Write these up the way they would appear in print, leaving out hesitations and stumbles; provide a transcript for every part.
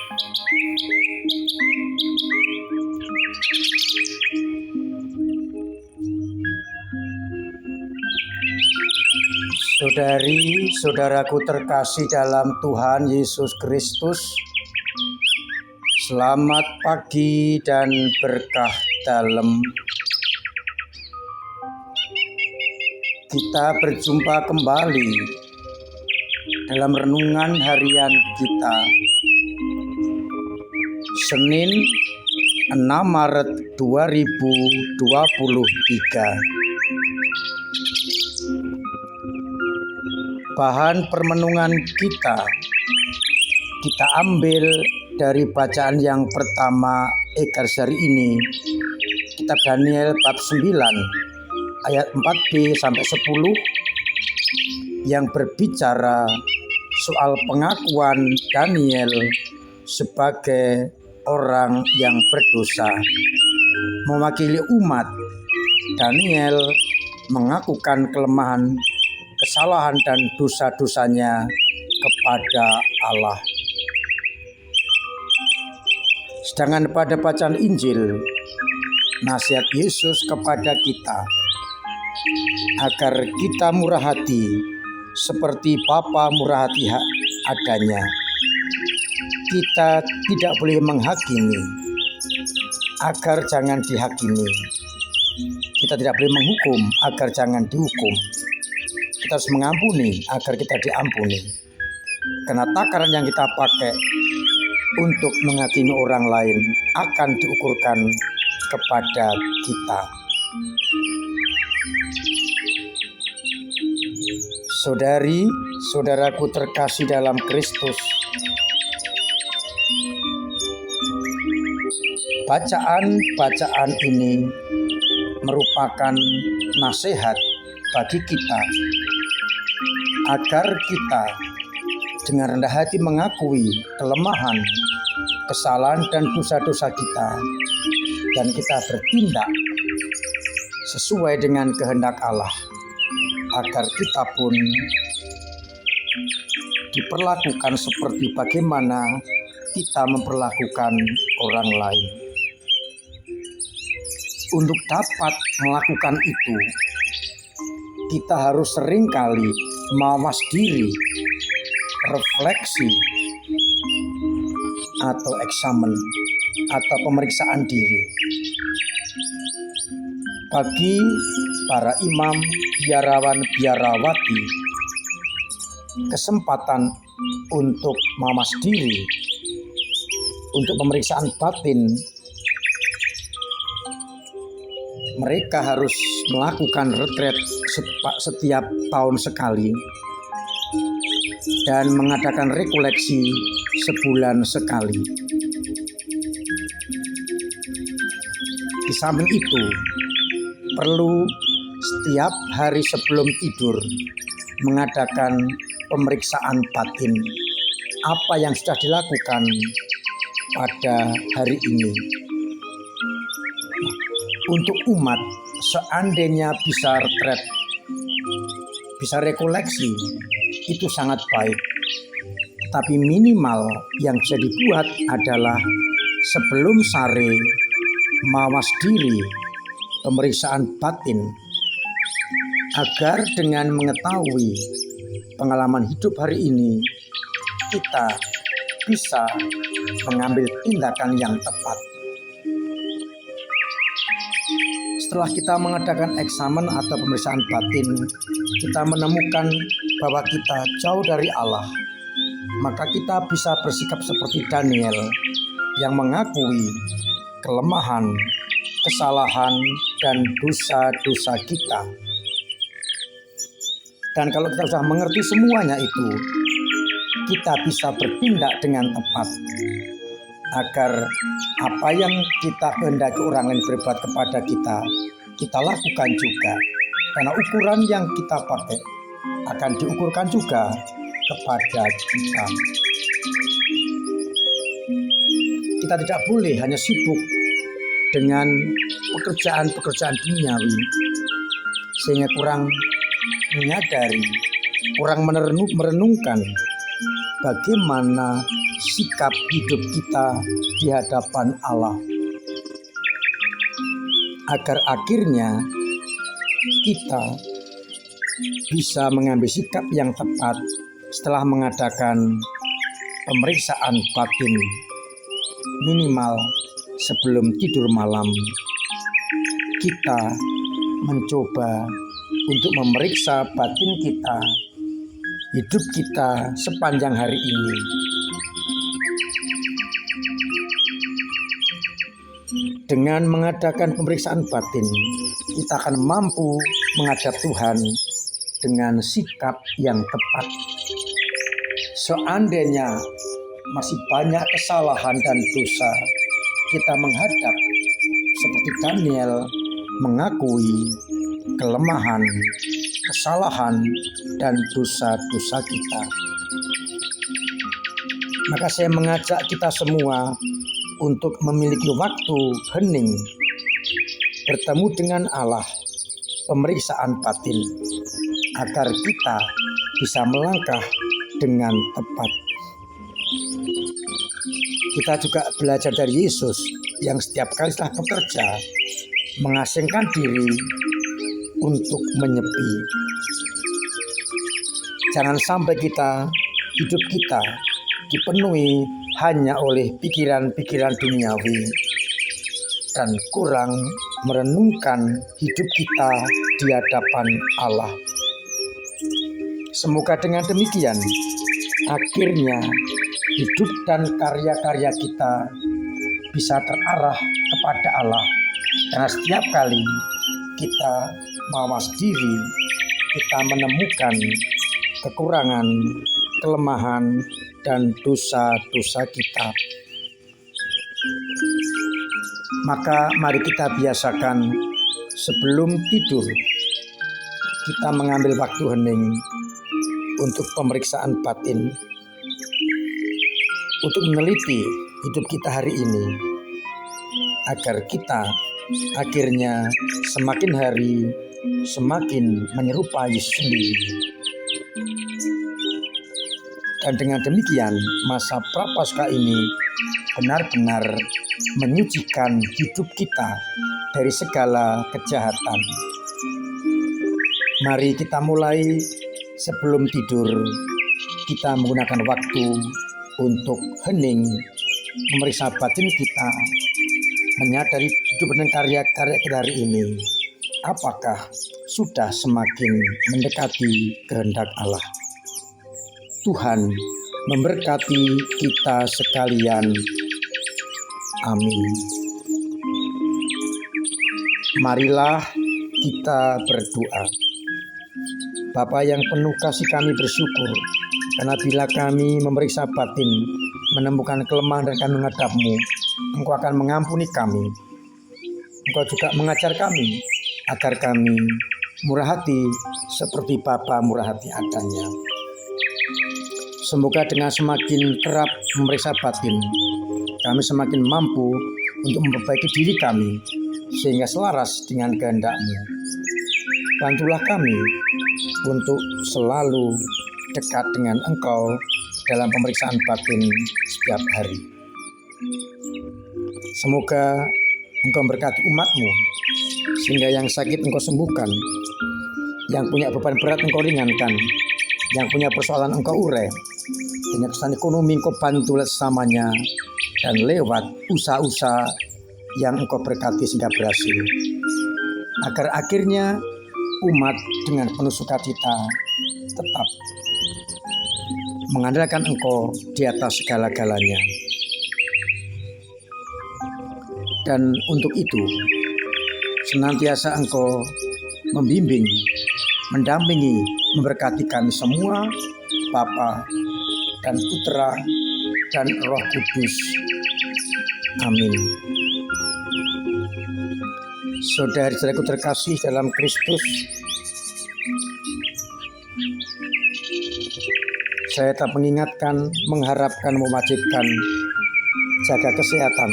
Saudari-saudaraku terkasih dalam Tuhan Yesus Kristus, selamat pagi dan berkah dalam. Kita berjumpa kembali dalam renungan harian kita, Senin 6 Maret 2023. Bahan permenungan kita ambil dari bacaan yang pertama Ekars hari ini, kitab Daniel bab 9 ayat 4b sampai 10 yang berbicara soal pengakuan Daniel sebagai orang yang berdosa. Mewakili umat, Daniel mengakukan kelemahan, kesalahan dan dosa-dosanya kepada Allah. Sedangkan pada bacaan Injil, nasihat Yesus kepada kita agar kita murah hati seperti Bapa murah hati adanya. Kita tidak boleh menghakimi agar jangan dihakimi. Kita tidak boleh menghukum agar jangan dihukum. Kita harus mengampuni agar kita diampuni. Karena takaran yang kita pakai untuk menghakimi orang lain akan diukurkan kepada kita. Saudari-saudaraku terkasih dalam Kristus, bacaan ini merupakan nasihat bagi kita agar kita dengan rendah hati mengakui kelemahan, kesalahan dan dosa-dosa kita, dan kita bertindak sesuai dengan kehendak Allah, agar kita pun diperlakukan seperti bagaimana kita memperlakukan orang lain. Untuk dapat melakukan itu, kita harus seringkali mawas diri, refleksi, atau eksamen, atau pemeriksaan diri. Bagi para imam, biarawan, biarawati, kesempatan untuk mawas diri, untuk pemeriksaan batin, mereka harus melakukan retret setiap tahun sekali dan mengadakan rekoleksi sebulan sekali. Di samping itu, perlu setiap hari sebelum tidur mengadakan pemeriksaan batin apa yang sudah dilakukan pada hari ini. Untuk umat, seandainya bisa retret, bisa rekoleksi, itu sangat baik. Tapi minimal yang bisa dibuat adalah sebelum sare mawas diri, pemeriksaan batin, agar dengan mengetahui pengalaman hidup hari ini, kita bisa mengambil tindakan yang tepat. Setelah kita mengadakan eksamen atau pemeriksaan batin, kita menemukan bahwa kita jauh dari Allah, maka kita bisa bersikap seperti Daniel yang mengakui kelemahan, kesalahan, dan dosa-dosa kita. Dan kalau kita sudah mengerti semuanya itu, kita bisa bertindak dengan tepat agar apa yang kita kehendaki orang lain berbuat kepada kita, kita lakukan juga. Karena ukuran yang kita pakai akan diukurkan juga kepada kita. Kita tidak boleh hanya sibuk dengan pekerjaan-pekerjaan duniawi sehingga kurang menyadari, kurang merenungkan bagaimana sikap hidup kita di hadapan Allah, agar akhirnya kita bisa mengambil sikap yang tepat setelah mengadakan pemeriksaan batin minimal sebelum tidur malam. Kita mencoba untuk memeriksa batin kita, hidup kita sepanjang hari ini. Dengan mengadakan pemeriksaan batin, kita akan mampu menghadap Tuhan dengan sikap yang tepat. Seandainya masih banyak kesalahan dan dosa, kita menghadap seperti Daniel mengakui kelemahan, kesalahan, dan dosa-dosa kita. Maka saya mengajak kita semua untuk memiliki waktu hening, bertemu dengan Allah, pemeriksaan batin, agar kita bisa melangkah dengan tepat. Kita juga belajar dari Yesus yang setiap kali setelah bekerja mengasingkan diri untuk menyepi. Jangan sampai hidup kita dipenuhi hanya oleh pikiran-pikiran duniawi dan kurang merenungkan hidup kita di hadapan Allah. Semoga dengan demikian akhirnya hidup dan karya-karya kita bisa terarah kepada Allah. Karena setiap kali kita mawas diri, kita menemukan kekurangan, kelemahan, dan dosa-dosa kita. Maka mari kita biasakan sebelum tidur kita mengambil waktu hening untuk pemeriksaan batin, untuk meneliti hidup kita hari ini, agar kita akhirnya semakin hari semakin menyerupai Yesus sendiri. Dan dengan demikian masa prapaskah ini benar-benar menyucikan hidup kita dari segala kejahatan. Mari kita mulai sebelum tidur, kita menggunakan waktu untuk hening, memeriksa batin kita, menyadari hidup dan karya-karya kita hari ini, apakah sudah semakin mendekati kehendak Allah. Tuhan memberkati kita sekalian. Amin. Marilah kita berdoa. Bapa yang penuh kasih, kami bersyukur karena bila kami memeriksa batin, menemukan kelemahan dan kami menghadap-Mu, Engkau akan mengampuni kami. Engkau juga mengajar kami agar kami murah hati seperti Bapa murah hati adanya. Semoga dengan semakin kerap memeriksa batin, kami semakin mampu untuk memperbaiki diri kami sehingga selaras dengan kehendak-Mu. Bantulah kami untuk selalu dekat dengan Engkau dalam pemeriksaan batin setiap hari. Semoga Engkau memberkati umat-Mu sehingga yang sakit Engkau sembuhkan, yang punya beban berat Engkau ringankan, yang punya persoalan Engkau urai, dengan kesulitan ekonomi Engkau bantu sesamanya, dan lewat usaha-usaha yang Engkau berkati sehingga berhasil, agar akhirnya umat dengan penuh sukacita tetap mengandalkan Engkau di atas segala-galanya. Dan untuk itu senantiasa Engkau membimbing, mendampingi, memberkati kami semua, Bapa dan Putra dan Roh Kudus. Amin. Saudara-saudaraku terkasih dalam Kristus, saya tak mengingatkan, mengharapkan, mewajibkan jaga kesehatan,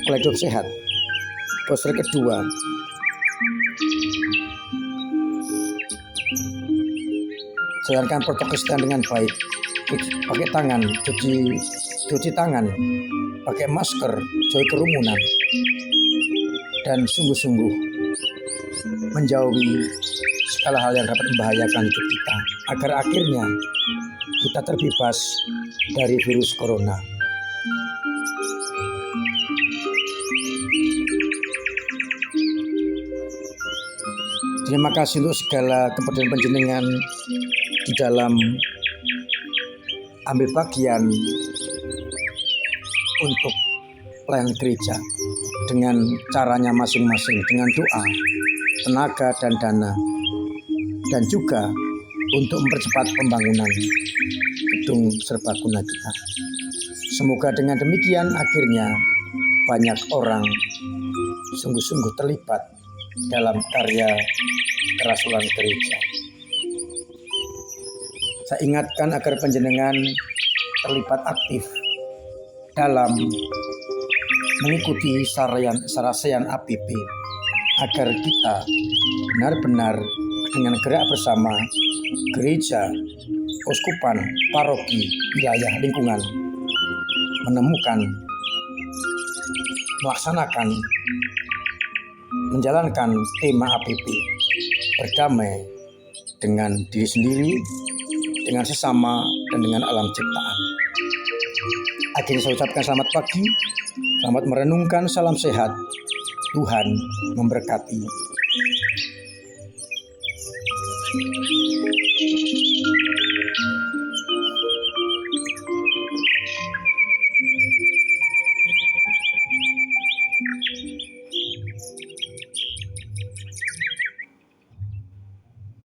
pola hidup sehat. Poster kedua, jalankan protokol kesehatan dengan baik pakai tangan, cuci tangan, pakai masker, jauhi kerumunan, dan sungguh-sungguh menjauhi segala hal yang dapat membahayakan hidup kita, agar akhirnya kita terbebas dari virus corona. Terima kasih untuk segala kepedulian panjenengan di dalam ambil bagian untuk pelayanan gereja dengan caranya masing-masing, dengan doa, tenaga dan dana, dan juga untuk mempercepat pembangunan gedung serbaguna kita. Semoga dengan demikian akhirnya banyak orang sungguh-sungguh terlibat dalam karya kerasulan gereja. Saya ingatkan agar panjenengan terlibat aktif dalam mengikuti sarasean APP, agar kita benar-benar dengan gerak bersama gereja, uskupan, paroki, wilayah, lingkungan menemukan, melaksanakan, menjalankan tema APP, berdamai dengan diri sendiri, dengan sesama, dan dengan alam ciptaan. Akhirnya saya ucapkan selamat pagi, selamat merenungkan, salam sehat, Tuhan memberkati.